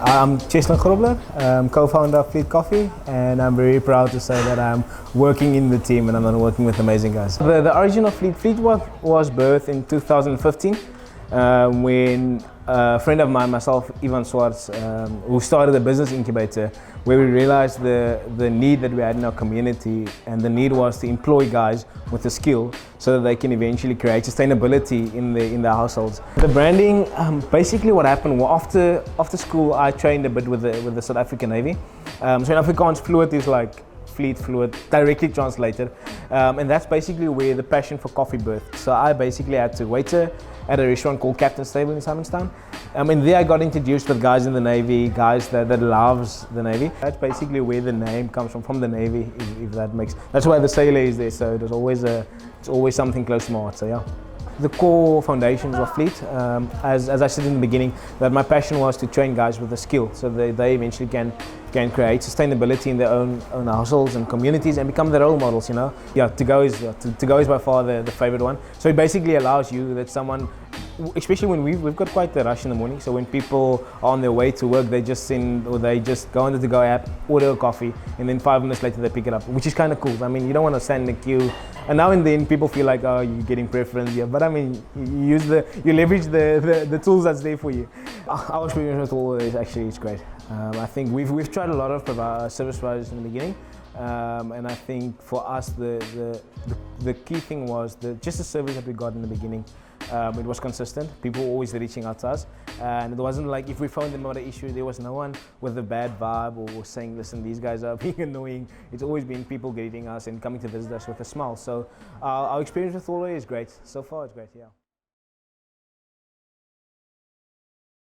I'm Cheslan Grobler, co-founder of Fleet Coffee, and I'm very proud to say that I'm working in the team and I'm working with amazing guys. The origin of Fleet was birthed in 2015 when a friend of mine, myself, Ivan Swartz, who started a business incubator where we realized the need that we had in our community, and the need was to employ guys with the skill so that they can eventually create sustainability in their households. The branding, basically what happened, well, after school I trained a bit with the South African Navy. So in Afrikaans, fluid is like fleet, fluid, directly translated, and that's basically where the passion for coffee birthed. So I basically had to waiter at a restaurant called Captain's Table in Simonstown. And there I got introduced with guys in the Navy, guys that loves the Navy. That's basically where the name comes from the Navy, if that makes. That's why the sailor is there, so there's always it's always something close to my heart, so yeah. The core foundations of Fleet, as I said in the beginning, that my passion was to train guys with the skill so they eventually can create sustainability in their own households and communities and become their role models, you know. Yeah, to go is by far the favorite one. So it basically allows you that someone, especially when we've got quite the rush in the morning, so when people are on their way to work, they just go on the To Go app, order a coffee, and then 5 minutes later they pick it up, which is kind of cool. I mean, you don't want to stand in the queue, and now and then people feel like, oh, you're getting preference here, but I mean, you leverage the tools that's there for you. Our experience with TallOrder is great. I think we've tried a lot of service providers in the beginning, and I think for us the key thing was just the service that we got in the beginning. It was consistent. People were always reaching out to us, and it wasn't like if we found them not an issue, there was no one with a bad vibe or saying, listen, these guys are being annoying. It's always been people greeting us and coming to visit us with a smile. So our experience with TallOrder is great. So far it's great, yeah.